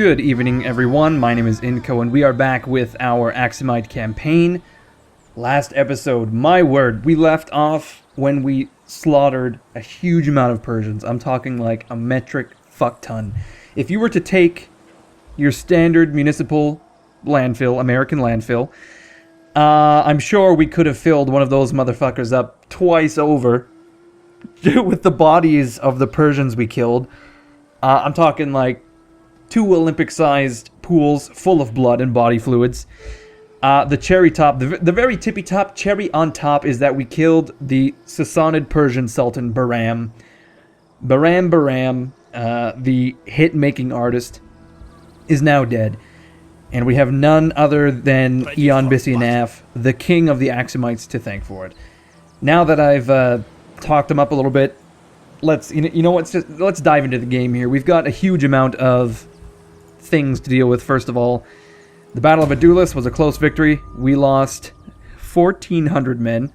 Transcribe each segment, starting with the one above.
Good evening, everyone. My name is Inko, and we are back with our Axumite campaign. Last episode, my word, we left off when we slaughtered a huge amount of Persians. I'm talking like a metric fuck ton. If you were to take your standard municipal landfill, American landfill, I'm sure we could have filled one of those motherfuckers up twice over with the bodies of the Persians we killed. I'm talking like 2 Olympic-sized pools full of blood and body fluids. The cherry top, the very tippy top cherry on top is that we killed the Sassanid Persian Sultan Bahram. Bahram, the hit-making artist, is now dead. And we have none other than Eon Bissinaf, the king of the Axumites, to thank for it. Now that I've talked him up a little bit, let's dive into the game here. We've got a huge amount of things to deal with. First of all, the Battle of Adulis was a close victory. We lost 1,400 men,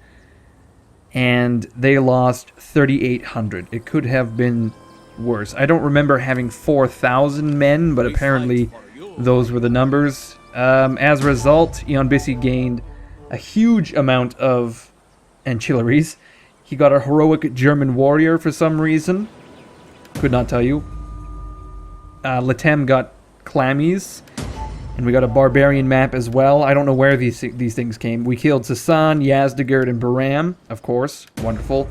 and they lost 3,800. It could have been worse. I don't remember having 4,000 men, but apparently those were the numbers. As a result, Eon Bissi gained a huge amount of ancillaries. He got a heroic German warrior for some reason. Could not tell you. Latem got Clammies, and we got a barbarian map as well. I don't know where these things came. We killed Sasan, Yazdegerd, and Bahram, of course. Wonderful.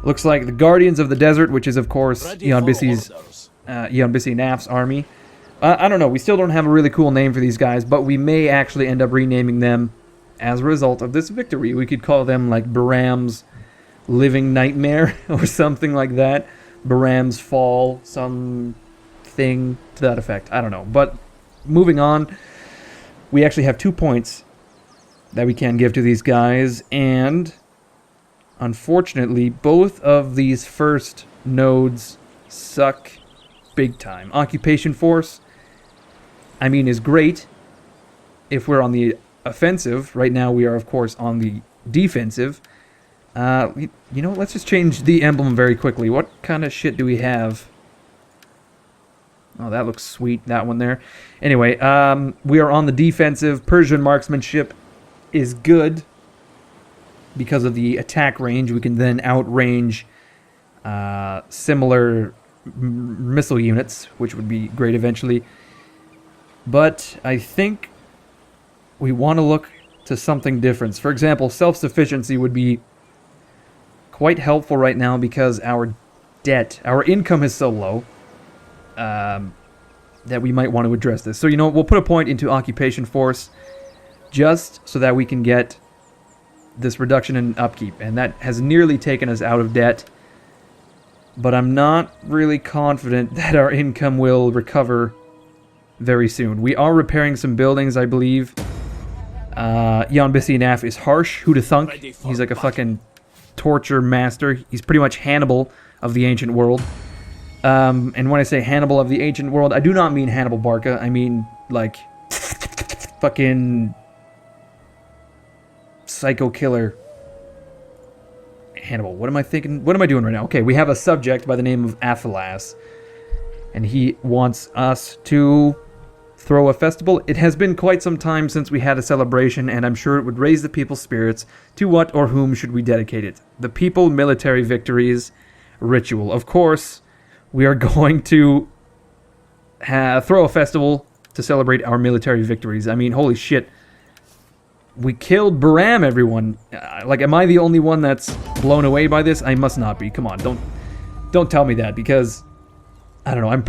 Looks like the Guardians of the Desert, which is, of course, Eon Bissinaf's army. I don't know. We still don't have a really cool name for these guys, but we may actually end up renaming them as a result of this victory. We could call them, like, Bahram's Living Nightmare or something like that. Bahram's Fall, something to that effect. I don't know. But moving on, we actually have 2 points that we can give to these guys, and unfortunately, both of these first nodes suck big time. Occupation Force, I mean, is great if we're on the offensive. Right now, we are, of course, on the defensive. You know, let's just change the emblem very quickly. What kind of shit do we have? Oh, that looks sweet, that one there. Anyway, we are on the defensive. Persian marksmanship is good because of the attack range. We can then outrange similar missile units, which would be great eventually. But I think we want to look to something different. For example, self-sufficiency would be quite helpful right now because our income is so low that we might want to address this. So, you know, we'll put a point into Occupation Force just so that we can get this reduction in upkeep. And that has nearly taken us out of debt. But I'm not really confident that our income will recover very soon. We are repairing some buildings, I believe. Eon Bissinaf is harsh. Who'da thunk? He's like a fucking torture master. He's pretty much Hannibal of the ancient world. And when I say Hannibal of the ancient world, I do not mean Hannibal Barca. I mean, like, fucking psycho killer Hannibal. What am I thinking? What am I doing right now? Okay, we have a subject by the name of Attila, and he wants us to throw a festival. It has been quite some time since we had a celebration, and I'm sure it would raise the people's spirits. To what or whom should we dedicate it? The People Military Victories Ritual. Of course, we are going to throw a festival to celebrate our military victories. I mean, holy shit. We killed Bahram, everyone. Like, am I the only one that's blown away by this? I must not be. Come on, don't tell me that, because I don't know. I'm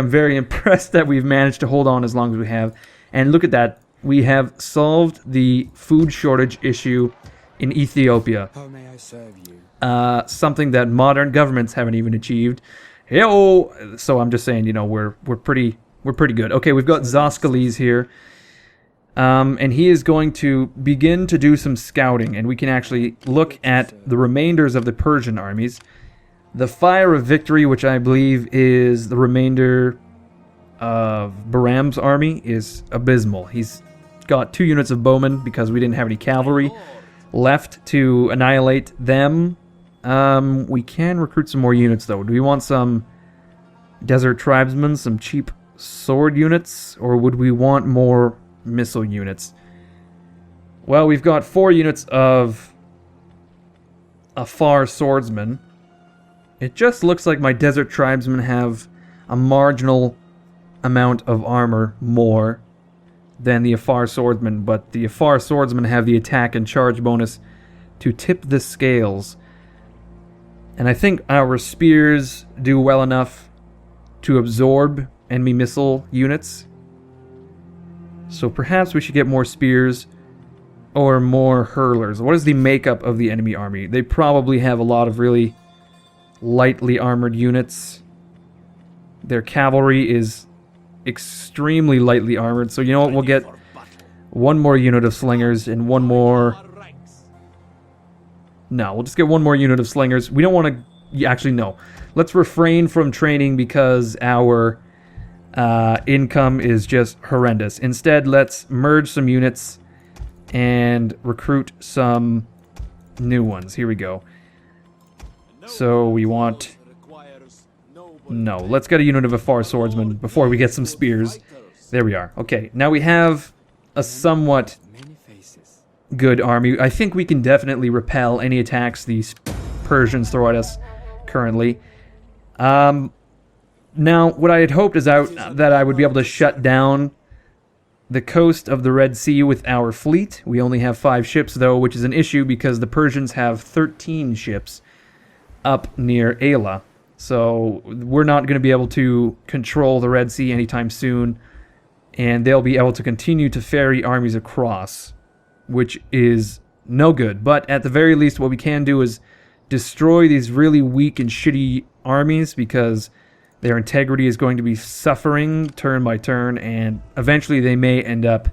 very impressed that we've managed to hold on as long as we have. And look at that. We have solved the food shortage issue in Ethiopia. How may I serve you? Something that modern governments haven't even achieved. Hey-oh! So I'm just saying, you know, we're pretty good. Okay, we've got Zoskales here. And he is going to begin to do some scouting, and we can actually look at the remainders of the Persian armies. The Fire of Victory, which I believe is the remainder of Bahram's army, is abysmal. He's got 2 units of bowmen because we didn't have any cavalry left to annihilate them. We can recruit some more units, though. Do we want some desert tribesmen, some cheap sword units, or would we want more missile units? Well, we've got 4 units of a far swordsman. It just looks like my desert tribesmen have a marginal amount of armor more than the Afar swordsmen, but the Afar swordsmen have the attack and charge bonus to tip the scales. And I think our spears do well enough to absorb enemy missile units. So perhaps we should get more spears or more hurlers. What is the makeup of the enemy army? They probably have a lot of really lightly armored units. Their cavalry is extremely lightly armored. So you know what? We'll get 1 more unit of slingers and 1 more... No, we'll just get 1 more unit of slingers. We don't want to... Actually, no. Let's refrain from training because our income is just horrendous. Instead, let's merge some units and recruit some new ones. Here we go. So we want... No, let's get a unit of a far swordsman before we get some spears. There we are. Okay, now we have a somewhat good army. I think we can definitely repel any attacks these Persians throw at us currently. Now, what I had hoped is that I would be able to shut down the coast of the Red Sea with our fleet. We only have 5 ships, though, which is an issue because the Persians have 13 ships up near Ayla. So we're not going to be able to control the Red Sea anytime soon, and they'll be able to continue to ferry armies across, which is no good. But at the very least, what we can do is destroy these really weak and shitty armies, because their integrity is going to be suffering turn by turn, and eventually they may end up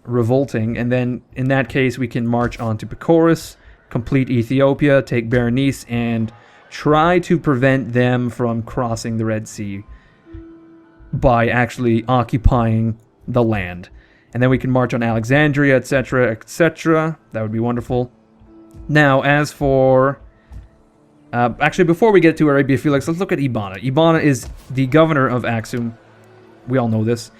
revolting. And then, in that case, we can march on to Pacorus, complete Ethiopia, take Berenice, and try to prevent them from crossing the Red Sea by actually occupying the land. And then we can march on Alexandria, etc., etc. That would be wonderful. Now, as for... actually, before we get to Arabia Felix, let's look at Ibana. Ibana is the governor of Aksum. We all know this.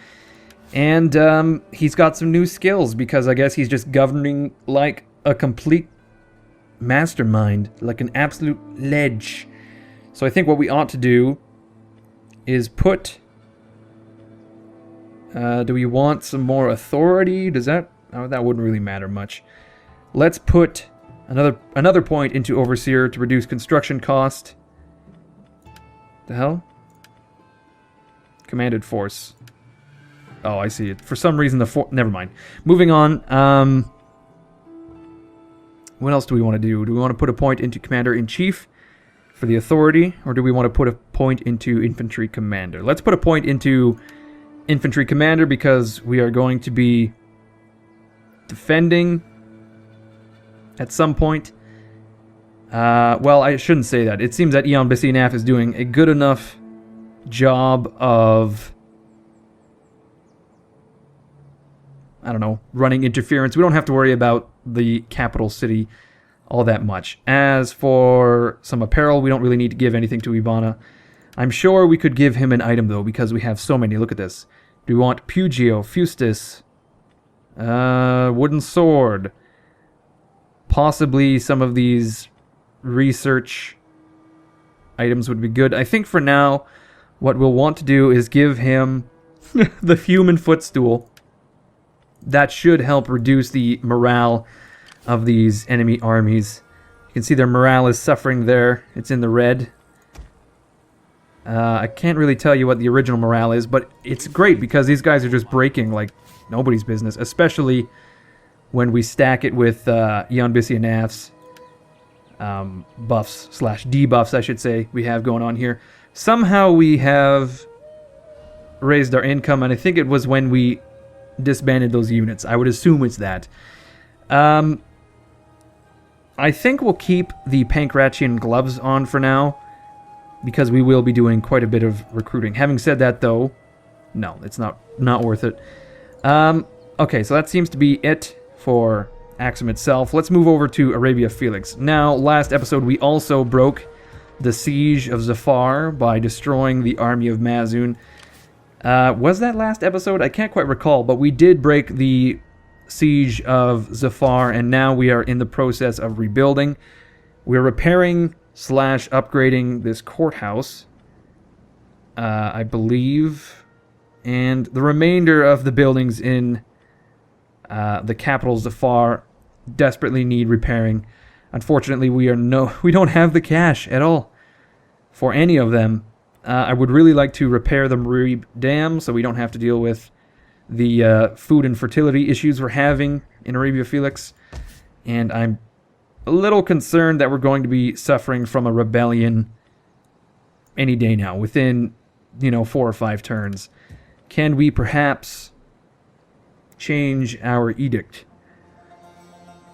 And he's got some new skills, because I guess he's just governing like a complete mastermind, like an absolute ledge. So I think what we ought to do is put... do we want some more authority? Does that... Oh, that wouldn't really matter much. Let's put another point into Overseer to reduce construction cost. The hell? Commanded force. Oh, I see it. For some reason the never mind. Moving on. What else do we want to do? Do we want to put a point into Commander-in-Chief for the authority, or do we want to put a point into Infantry Commander? Let's put a point into Infantry Commander, because we are going to be defending at some point. Well, I shouldn't say that. It seems that Eon Bissinaf is doing a good enough job of, I don't know, running interference. We don't have to worry about the capital city all that much. As for some apparel, we don't really need to give anything to Ibana. I'm sure we could give him an item, though, because we have so many. Look at this. Do we want Pugio, Fustus, wooden sword, possibly some of these research items would be good. I think for now, what we'll want to do is give him the human footstool. That should help reduce the morale of these enemy armies. You can see their morale is suffering there. It's in the red. I can't really tell you what the original morale is, but it's great because these guys are just breaking like nobody's business, especially when we stack it with Eon Bissinaf's buffs / debuffs, I should say, we have going on here. Somehow we have raised our income, and I think it was when we disbanded those units. I would assume it's that. I think we'll keep the Pancratian gloves on for now, because we will be doing quite a bit of recruiting. Having said that, though, no, it's not worth it. Okay, so that seems to be it for Axum itself. Let's move over to Arabia Felix. Now, last episode, we also broke the siege of Zafar by destroying the army of Mazun. Was that last episode? I can't quite recall, but we did break the siege of Zafar, and now we are in the process of rebuilding. We're repairing / upgrading this courthouse, I believe, and the remainder of the buildings in the capital Zafar desperately need repairing. Unfortunately, we don't have the cash at all for any of them. I would really like to repair the Marib Dam so we don't have to deal with the food and fertility issues we're having in Arabia Felix. And I'm a little concerned that we're going to be suffering from a rebellion any day now, within, 4 or 5 turns. Can we perhaps change our edict?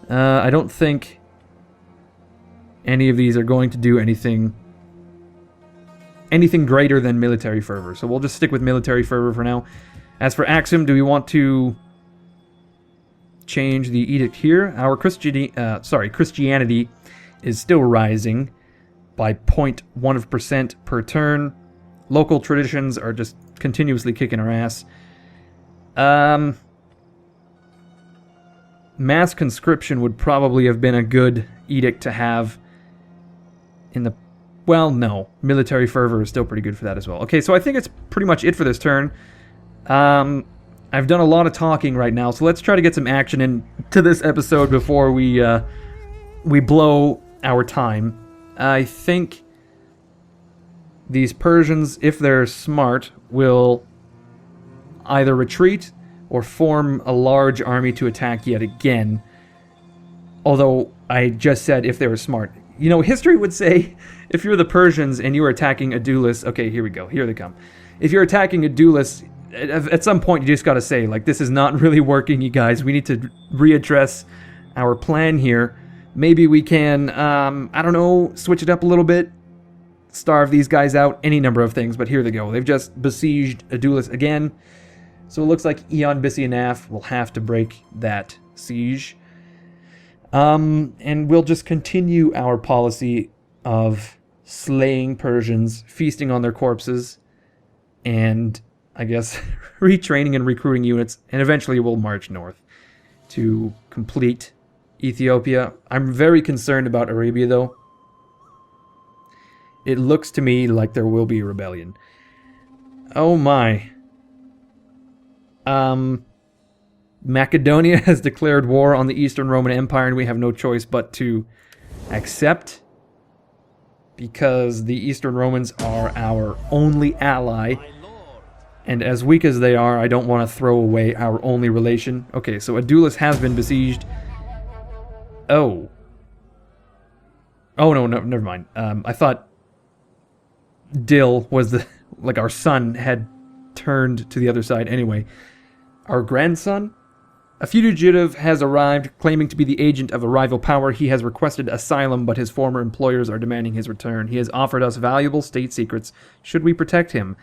I don't think any of these are going to do anything greater than military fervor. So we'll just stick with military fervor for now. As for Aksum, do we want to change the edict here? Our Christianity is still rising by 0.1% per turn. Local traditions are just continuously kicking our ass. Mass conscription would probably have been a good edict to have in the... Well, no. Military fervor is still pretty good for that as well. Okay, so I think it's pretty much it for this turn. I've done a lot of talking right now, so let's try to get some action into this episode before we blow our time. I think these Persians, if they're smart, will either retreat or form a large army to attack yet again. Although I just said if they were smart. History would say if you're the Persians and you were attacking Adulis... Okay, here we go. Here they come. If you're attacking Adulis, at some point you just got to say, this is not really working, you guys. We need to readdress our plan here. Maybe we can, I don't know, switch it up a little bit. Starve these guys out. Any number of things, but here they go. They've just besieged Adulis again. So it looks like Eon Bisianaf will have to break that siege. And we'll just continue our policy of slaying Persians, feasting on their corpses, and, I guess, retraining and recruiting units, and eventually we'll march north to complete Ethiopia. I'm very concerned about Arabia, though. It looks to me like there will be a rebellion. Oh my. Macedonia has declared war on the Eastern Roman Empire, and we have no choice but to accept, because the Eastern Romans are our only ally, and as weak as they are, I don't want to throw away our only relation. Okay, so Adulis has been besieged. Oh no, never mind. I thought Dill was our son had turned to the other side. Anyway, our grandson? A fugitive has arrived, claiming to be the agent of a rival power. He has requested asylum, but his former employers are demanding his return. He has offered us valuable state secrets. Should we protect him?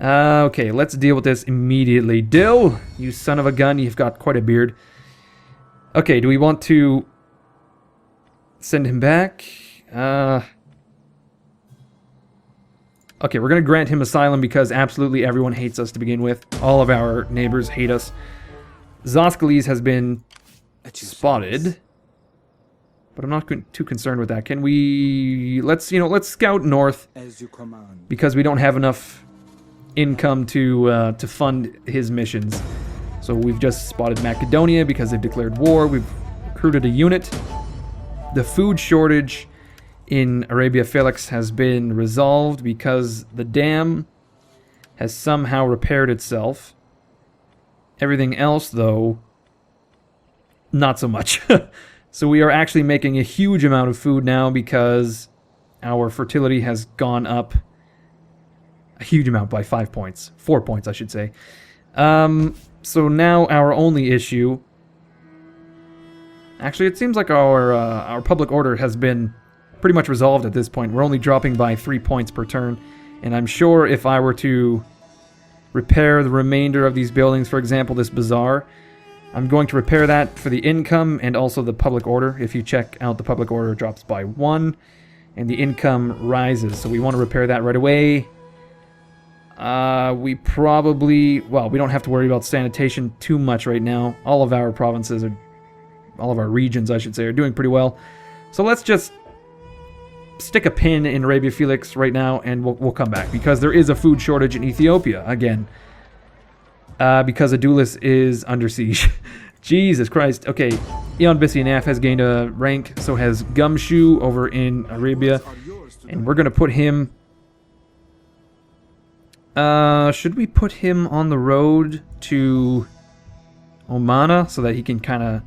Okay, let's deal with this immediately. Dill, you son of a gun, you've got quite a beard. Okay, do we want to send him back? Okay, we're going to grant him asylum because absolutely everyone hates us to begin with. All of our neighbors hate us. Zoskales has been spotted, but I'm not too concerned with that. Can we... Let's scout north, because we don't have enough income to fund his missions. So we've just spotted Macedonia because they've declared war. We've recruited a unit. The food shortage in Arabia Felix has been resolved because the dam has somehow repaired itself. Everything else, though, not so much. So we are actually making a huge amount of food now because our fertility has gone up a huge amount by 5 points. 4 points, I should say. So now our only issue... Actually, it seems like our public order has been pretty much resolved at this point. We're only dropping by 3 points per turn. And I'm sure if I were to repair the remainder of these buildings, for example, this bazaar, I'm going to repair that for the income and also the public order. If you check out, the public order drops by 1, and the income rises. So we want to repair that right away. We probably... Well, we don't have to worry about sanitation too much right now. All of our provinces are... All of our regions, I should say, are doing pretty well. So let's just stick a pin in Arabia Felix right now, and we'll come back. Because there is a food shortage in Ethiopia, again. Because Adulis is under siege. Jesus Christ. Okay, Eon Bissinaf has gained a rank, so has Gumshoe over in Arabia. And we're going to put him... should we put him on the road to Omana so that he can kind of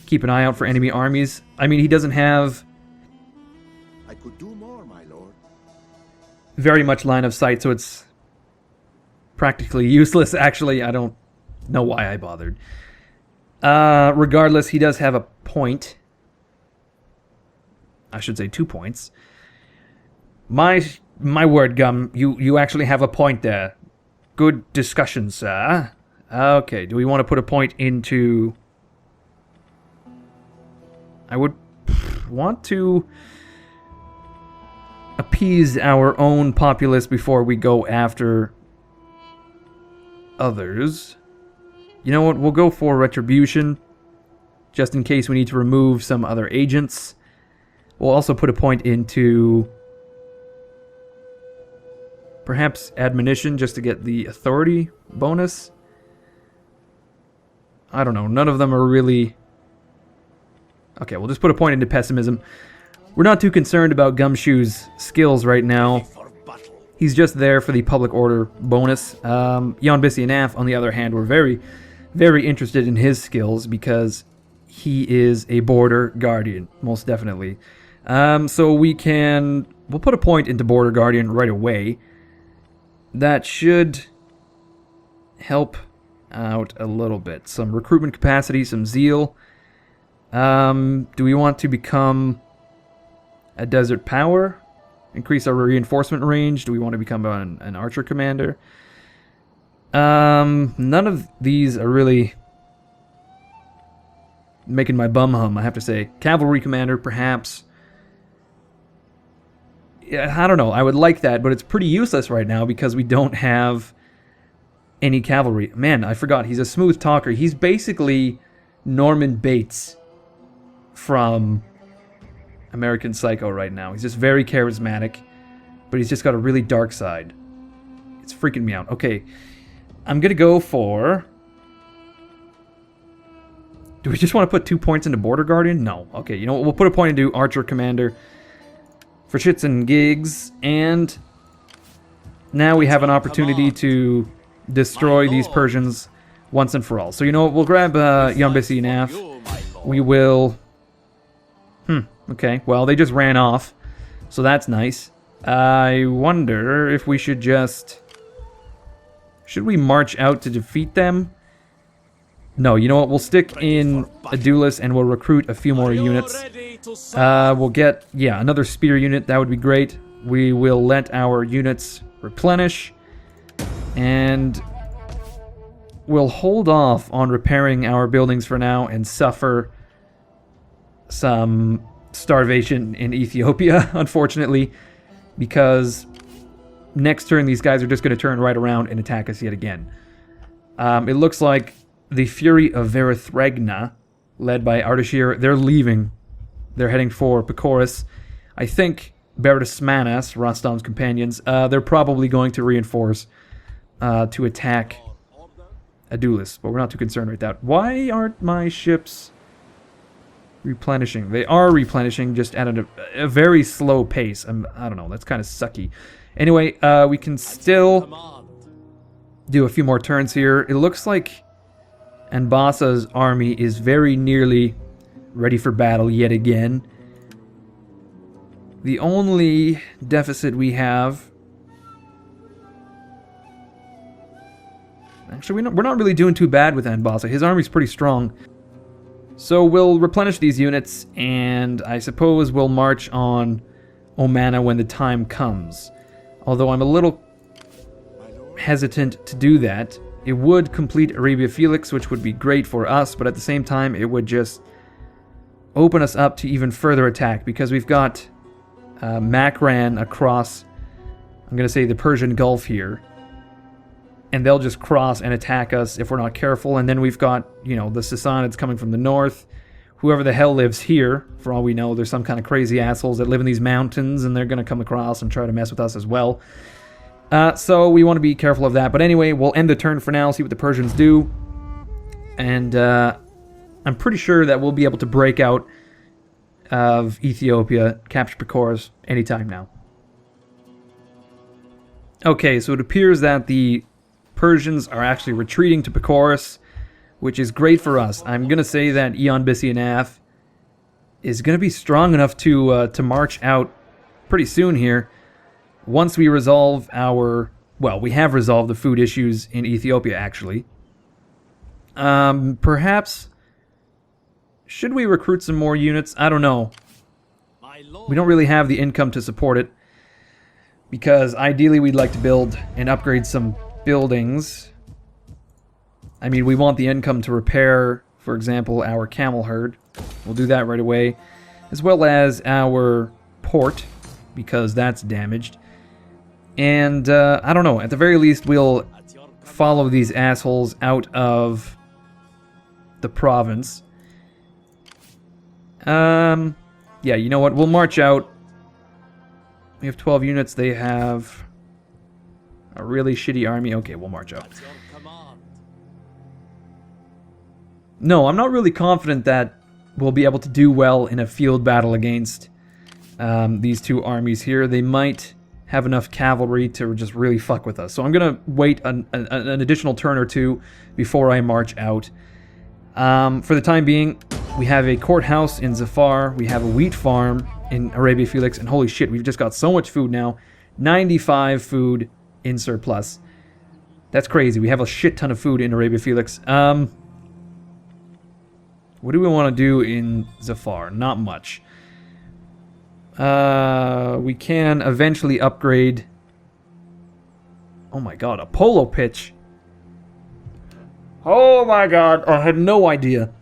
keep an eye out for enemy armies? I mean, he doesn't have I could do more, my lord. very much line of sight, so it's practically useless. Actually, I don't know why I bothered. Regardless, he does have a point. I should say 2 points. My word, Gum, you actually have a point there. Good discussion, sir. Okay, do we want to put a point into... I would want to appease our own populace before we go after others. You know what, we'll go for retribution, just in case we need to remove some other agents. We'll also put a point into... perhaps admonition, just to get the authority bonus. I don't know. None of them are really... Okay, we'll just put a point into pessimism. We're not too concerned about Gumshoe's skills right now. He's just there for the public order bonus. Yonbisi and Af, on the other hand, were very, very interested in his skills because he is a border guardian, most definitely. So we'll put a point into border guardian right away. That should help out a little bit. Some recruitment capacity, some zeal. Do we want to become a desert power? Increase our reinforcement range? Do we want to become an archer commander? None of these are really making my bum hum, I have to say. Cavalry commander, perhaps. Yeah, I don't know. I would like that, but it's pretty useless right now because we don't have any cavalry. Man, I forgot. He's a smooth talker. He's basically Norman Bates from American Psycho right now. He's just very charismatic, but he's just got a really dark side. It's freaking me out. Okay, I'm going to go for... Do we just want to put 2 points into Border Guardian? No. Okay, you know what? We'll put a point into Archer Commander for shits and gigs, and now we have an opportunity to destroy these Persians once and for all. So you know what? We'll grab Yambisi Naf. We will... Okay, well, they just ran off, so that's nice. I wonder if we should just... Should we march out to defeat them? No, you know what? We'll stick in Adulis and we'll recruit a few more units. We'll get, yeah, another spear unit. That would be great. We will let our units replenish. And we'll hold off on repairing our buildings for now and suffer some starvation in Ethiopia, unfortunately, because next turn these guys are just going to turn right around and attack us yet again. It looks like the Fury of Verithregna, led by Ardashir, they're leaving. They're heading for Pacorus. I think Beridasmanas, Rostam's companions, they're probably going to reinforce to attack Adulis, but we're not too concerned with that. Why aren't my ships replenishing? They are replenishing, just at a very slow pace. I don't know, that's kind of sucky. Anyway, we can still do a few more turns here. It looks like Anbasa's army is very nearly ready for battle yet again. The only deficit we have... Actually, we're not really doing too bad with Anbasa. His army's pretty strong. So we'll replenish these units, and I suppose we'll march on Omana when the time comes. Although I'm a little hesitant to do that. It would complete Arabia Felix, which would be great for us, but at the same time, it would just open us up to even further attack, because we've got... Makran across, I'm going to say, the Persian Gulf here. and they'll just cross and attack us if we're not careful. And then we've got, you know, the Sassanids coming from the north. Whoever the hell lives here, for all we know, there's some kind of crazy assholes that live in these mountains, and they're going to come across and try to mess with us as well. So we want to be careful of that. But anyway, we'll end the turn for now, see what the Persians do. And I'm pretty sure that we'll be able to break out of Ethiopia, capture Pakoros anytime now. Okay, so it appears that the Persians are actually retreating to Pakoros, which is great for us. I'm going to say that Eon Bisyanaf is going to be strong enough to march out pretty soon here. Once we resolve our... Well, we have resolved the food issues in Ethiopia, actually. Perhaps... Should we recruit some more units? I don't know. We don't really have the income to support it. Because ideally we'd like to build and upgrade some buildings. I mean, we want the income to repair, for example, our camel herd. We'll do that right away. As well as our port, because that's damaged. And, I don't know, at the very least we'll follow these assholes out of the province. Yeah, you know what, we'll march out. We have 12 units, they have a really shitty army. Okay, we'll march out. No, I'm not really confident that we'll be able to do well in a field battle against these two armies here. They might have enough cavalry to just really fuck with us. So I'm going to wait an additional turn or two before I march out. For the time being, we have a courthouse in Zafar. We have a wheat farm in Arabia Felix. And holy shit, we've just got so much food now. 95 food in surplus. That's crazy. We have a shit ton of food in Arabia Felix. What do we want to do in Zafar? Not much. We can eventually upgrade... Oh my god, a polo pitch. Oh my god, I had no idea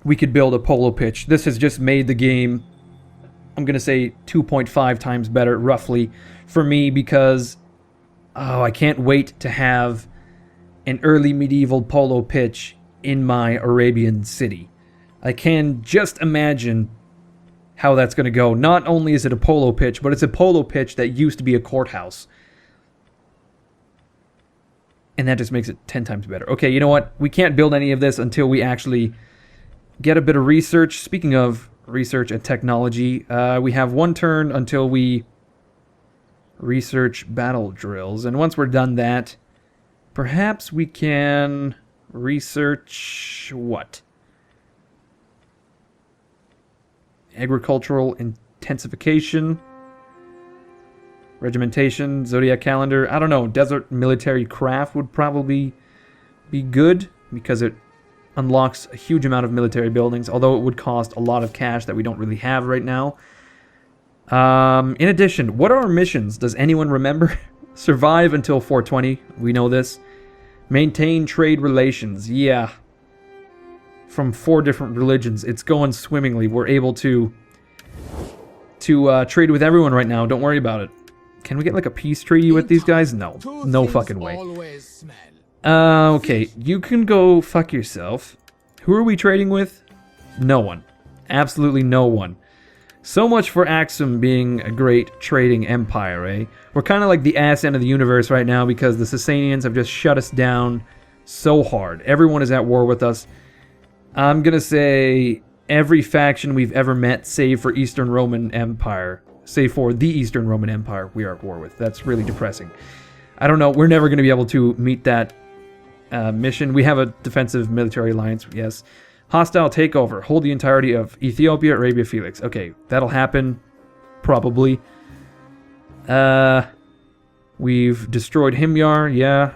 we could build a polo pitch. This has just made the game, I'm going to say 2.5 times better, roughly, for me, because... Oh, I can't wait to have an early medieval polo pitch in my Arabian city. I can just imagine how that's going to go. Not only is it a polo pitch, but it's a polo pitch that used to be a courthouse. And that just makes it 10 times better. Okay, you know what? We can't build any of this until we actually get a bit of research. Speaking of research and technology, we have one turn until we research battle drills. And once we're done that, perhaps we can research what? Agricultural intensification, regimentation, zodiac calendar. I don't know. Desert military craft would probably be good because it unlocks a huge amount of military buildings, although it would cost a lot of cash that we don't really have right now. In addition, what are our missions? Does anyone remember? Survive until 420. We know this. Maintain trade relations. Yeah. From 4 different religions. It's going swimmingly. We're able to trade with everyone right now. Don't worry about it. Can we get like a peace treaty with these guys? No. No fucking way. Okay. You can go fuck yourself. Who are we trading with? No one. Absolutely no one. So much for Aksum being a great trading empire, eh? We're kind of like the ass end of the universe right now because the Sassanians have just shut us down so hard. Everyone is at war with us. I'm going to say every faction we've ever met, save for Eastern Roman Empire, save for the Eastern Roman Empire, we are at war with. That's really depressing. I don't know. We're never going to be able to meet that mission. We have a defensive military alliance, yes. Hostile takeover. Hold the entirety of Ethiopia, Arabia Felix. Okay, that'll happen. Probably. We've destroyed Himyar, yeah.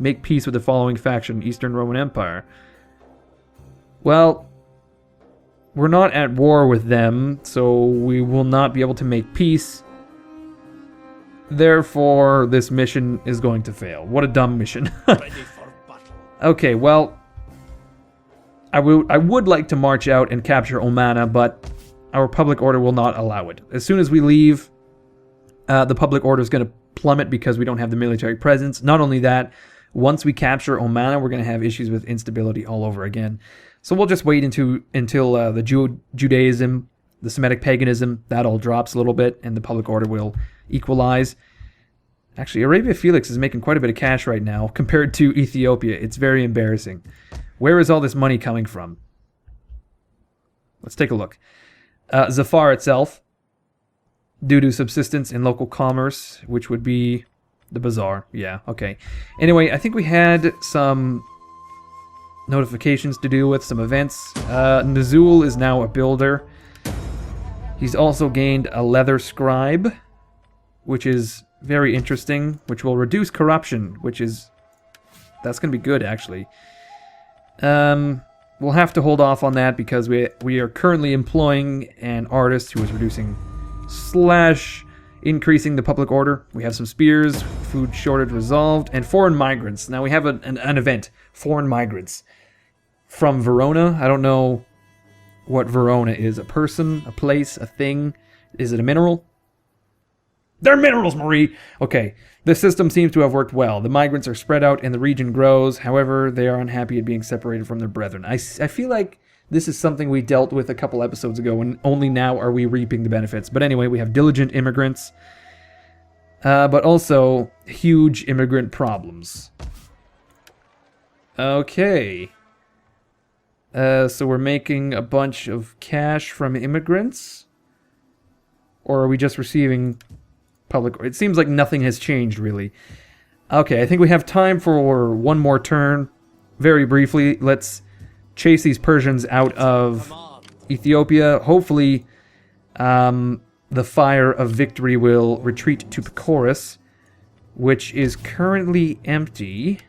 Make peace with the following faction, Eastern Roman Empire. Well, we're not at war with them, so we will not be able to make peace. Therefore, this mission is going to fail. What a dumb mission. Ready for battle. Okay, well, I would like to march out and capture Omana, but our public order will not allow it. As soon as we leave, the public order is going to plummet because we don't have the military presence. Not only that, Once we capture Omana, we're going to have issues with instability all over again. So we'll just wait until the Judaism, the Semitic paganism, that all drops a little bit, and the public order will equalize. Actually, Arabia Felix is making quite a bit of cash right now compared to Ethiopia. It's very embarrassing. Where is all this money coming from? Let's take a look. Zafar itself, due to subsistence in local commerce, which would be the bazaar. Yeah, okay. Anyway, I think we had some notifications to deal with, some events. Nazul is now a builder. He's also gained a leather scribe, which is very interesting, which will reduce corruption, that's going to be good, actually. We'll have to hold off on that because we are currently employing an artist who is reducing / increasing the public order. We have some spears, food shortage resolved, and foreign migrants. Now we have an event, foreign migrants from Verona. I don't know what Verona is. A person, a place, a thing. Is it a mineral? They're minerals, Marie! Okay, this system seems to have worked well. The migrants are spread out and the region grows. However, they are unhappy at being separated from their brethren. I feel like this is something we dealt with a couple episodes ago, and only now are we reaping the benefits. But anyway, we have diligent immigrants, but also huge immigrant problems. Okay. So we're making a bunch of cash from immigrants? Or are we just receiving public? It seems like nothing has changed, really. Okay, I think we have time for one more turn. Very briefly, let's chase these Persians out of Ethiopia. Hopefully, the fire of victory will retreat to Pacorus, which is currently empty,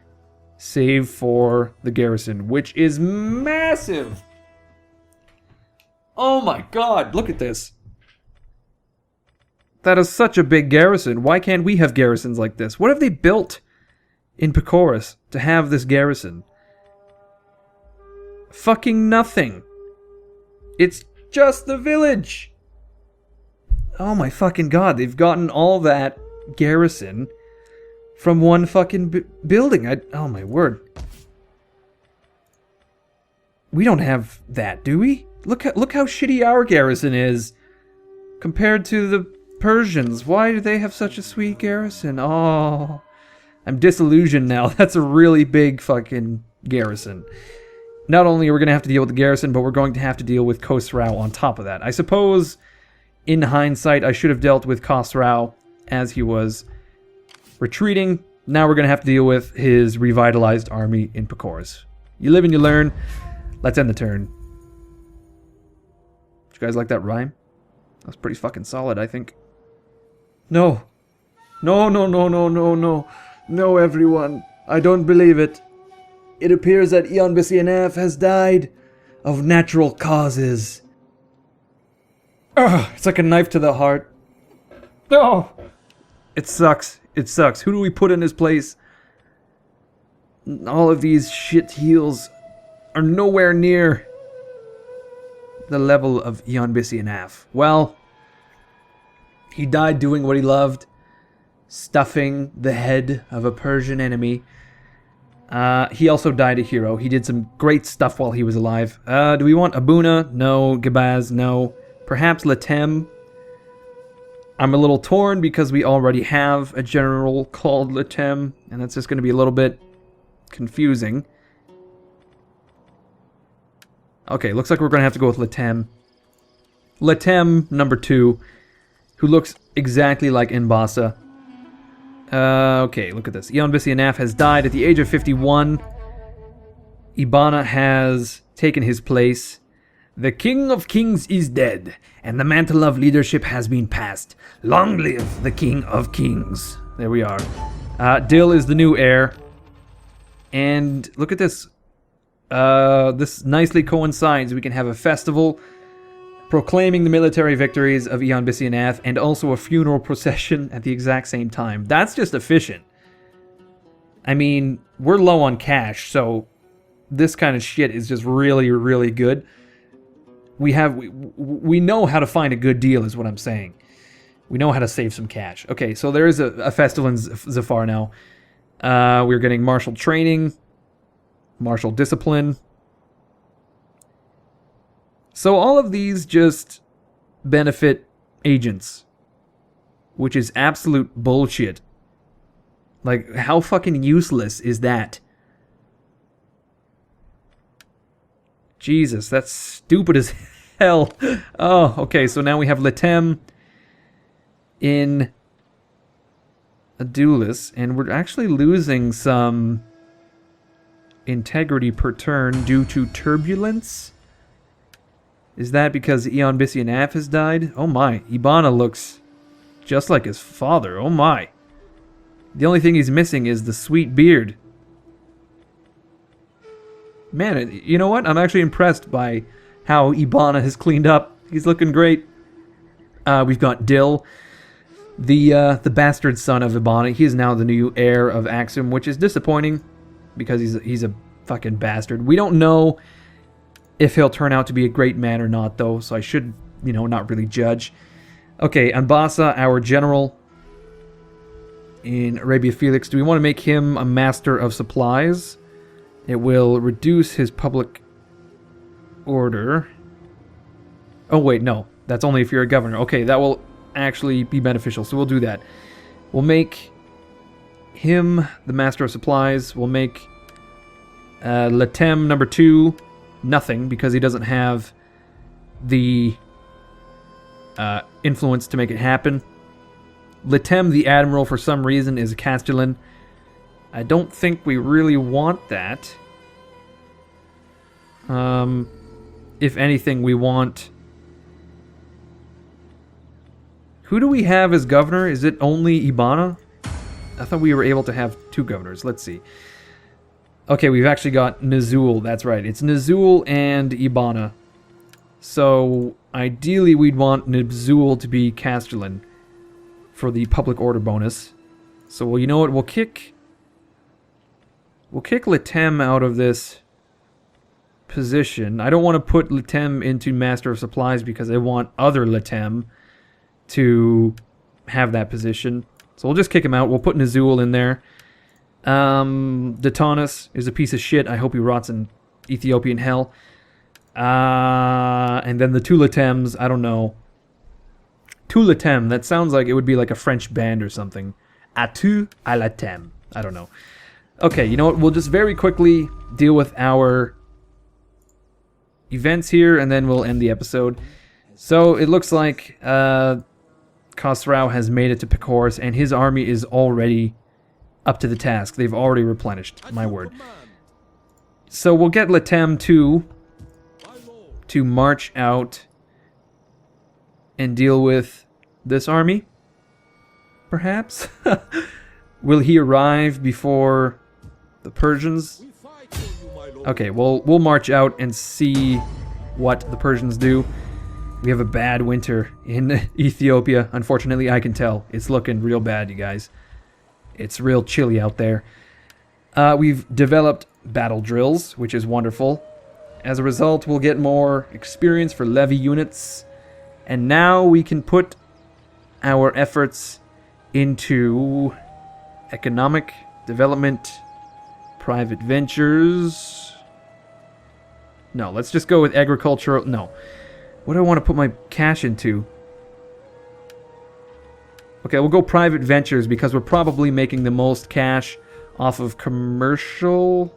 save for the garrison, which is massive! Oh my god, look at this. That is such a big garrison. Why can't we have garrisons like this? What have they built in Pacorus to have this garrison? Fucking nothing. It's just the village. Oh my fucking god, they've gotten all that garrison from one fucking building. Oh my word. We don't have that, do we? Look how shitty our garrison is compared to the Persians. Why do they have such a sweet garrison? Oh, I'm disillusioned now. That's a really big fucking garrison. Not only are we going to have to deal with the garrison, but we're going to have to deal with Khosrau on top of that. I suppose, in hindsight, I should have dealt with Khosrau as he was retreating. Now we're going to have to deal with his revitalized army in Pacorus. You live and you learn. Let's end the turn. Did you guys like that rhyme? That was pretty fucking solid, I think. No. No, no, no, no, no, no. No, everyone. I don't believe it. It appears that Eon Bisianaf has died of natural causes. Ugh, it's like a knife to the heart. No! It sucks. It sucks. Who do we put in his place? All of these shit heels are nowhere near the level of Eon Bisianaf. Well, he died doing what he loved, stuffing the head of a Persian enemy. He also died a hero. He did some great stuff while he was alive. Do we want Abuna? No. Gabaz? No. Perhaps Latem? I'm a little torn because we already have a general called Latem, and that's just going to be a little bit confusing. Okay, looks like we're going to have to go with Latem. Latem, number 2, who looks exactly like Inbasa. Okay, look at this. Eon Bisianaf has died at the age of 51. Ibana has taken his place. The King of Kings is dead, and the mantle of leadership has been passed. Long live the King of Kings. There we are. Dil is the new heir. And look at this. This nicely coincides. We can have a festival proclaiming the military victories of Eon Bisianaf and also a funeral procession at the exact same time. That's just efficient. I mean, we're low on cash, so this kind of shit is just really, really good. We know how to find a good deal, is what I'm saying. We know how to save some cash. Okay, so there is a festival in Zafar now. We're getting martial training, martial discipline. So all of these just benefit agents, which is absolute bullshit. Like, how fucking useless is that? Jesus, that's stupid as hell. Oh, okay, so now we have Letem in Adulis, and we're actually losing some integrity per turn due to turbulence. Is that because Eon Bissian Af has died? Oh my, Ibana looks just like his father. Oh my. The only thing he's missing is the sweet beard. Man, you know what? I'm actually impressed by how Ibana has cleaned up. He's looking great. We've got Dill, the bastard son of Ibana. He is now the new heir of Aksum, which is disappointing because he's a fucking bastard. We don't know if he'll turn out to be a great man or not, though, so I should, not really judge. Okay, Ambassa, our general in Arabia Felix. Do we want to make him a master of supplies? It will reduce his public order. Oh, wait, no. That's only if you're a governor. Okay, that will actually be beneficial, so we'll do that. We'll make him the master of supplies. We'll make Letem number 2 nothing, because he doesn't have the influence to make it happen. Letem the Admiral, for some reason, is a Castellan. I don't think we really want that. If anything, we want... Who do we have as governor? Is it only Ibana? I thought we were able to have 2 governors. Let's see. Okay, we've actually got Nazul. That's right. It's Nazul and Ibana. So, ideally, we'd want Nazul to be Castellan for the public order bonus. So, well, you know what? We'll kick Letem out of this position. I don't want to put Letem into Master of Supplies because I want other Letem to have that position. So we'll just kick him out. We'll put Nazul in there. Datanis is a piece of shit. I hope he rots in Ethiopian hell. And then the Tulatems, I don't know. Tulatem, that sounds like it would be like a French band or something. Atu alatem. I don't know. Okay, you know what? We'll just very quickly deal with our events here, and then we'll end the episode. So it looks like Khosrau has made it to Pecors, and his army is already up to the task. They've already replenished, my word. So we'll get Letem to march out and deal with this army, perhaps? Will he arrive before the Persians? Okay, well, we'll march out and see what the Persians do. We have a bad winter in Ethiopia. Unfortunately, I can tell. It's looking real bad, you guys. It's real chilly out there. We've developed battle drills, which is wonderful. As a result, we'll get more experience for levy units. And now we can put our efforts into economic development, private ventures. No, let's just go with agricultural. No. What do I want to put my cash into? Okay, we'll go private ventures because we're probably making the most cash off of commercial...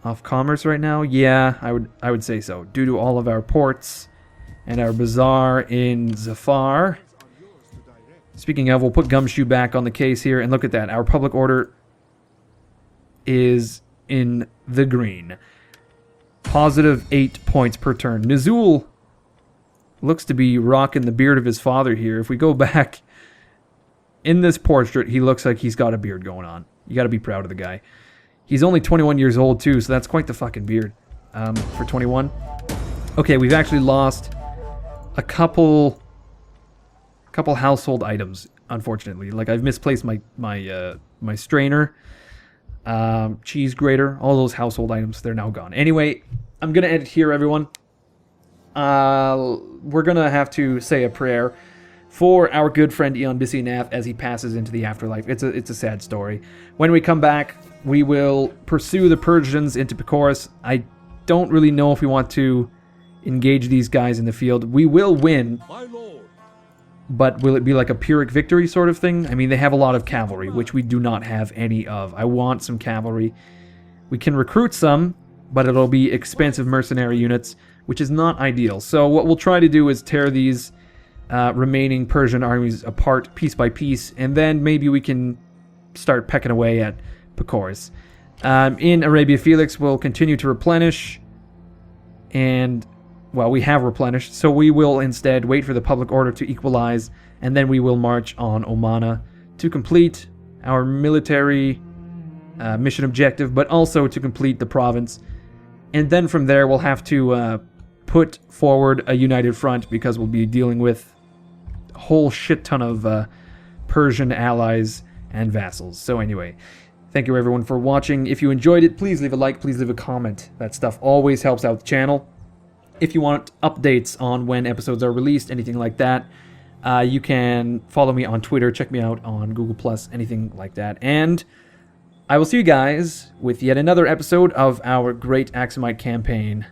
Off commerce right now? Yeah, I would say so. Due to all of our ports and our bazaar in Zafar. Speaking of, we'll put Gumshoe back on the case here, and look at that. Our public order is in the green. Positive 8 points per turn. Nazul looks to be rocking the beard of his father here. If we go back in this portrait, he looks like he's got a beard going on. You got to be proud of the guy. He's only 21 years old too, so that's quite the fucking beard for 21. Okay, we've actually lost a couple household items, unfortunately. Like, I've misplaced my strainer, cheese grater, all those household items. They're now gone. Anyway, I'm gonna end it here, everyone. We're gonna have to say a prayer for our good friend Eon Bisinath as he passes into the afterlife. It's a sad story. When we come back, we will pursue the Persians into Pacorus. I don't really know if we want to engage these guys in the field. We will win, My lord. but will it be like a Pyrrhic victory sort of thing? I mean, they have a lot of cavalry, which we do not have any of. I want some cavalry. We can recruit some, but it'll be expensive mercenary units, which is not ideal. So what we'll try to do is tear these remaining Persian armies apart piece by piece, and then maybe we can start pecking away at Pacorus. In Arabia Felix, we'll continue to replenish, and, well, we have replenished, so we will instead wait for the public order to equalize, and then we will march on Omana to complete our military mission objective, but also to complete the province. And then from there, we'll have to put forward a united front, because we'll be dealing with a whole shit ton of Persian allies and vassals. So anyway, thank you everyone for watching. If you enjoyed it, please leave a like, please leave a comment. That stuff always helps out the channel. If you want updates on when episodes are released, anything like that, you can follow me on Twitter, check me out on Google+, anything like that. And I will see you guys with yet another episode of our great Axumite campaign.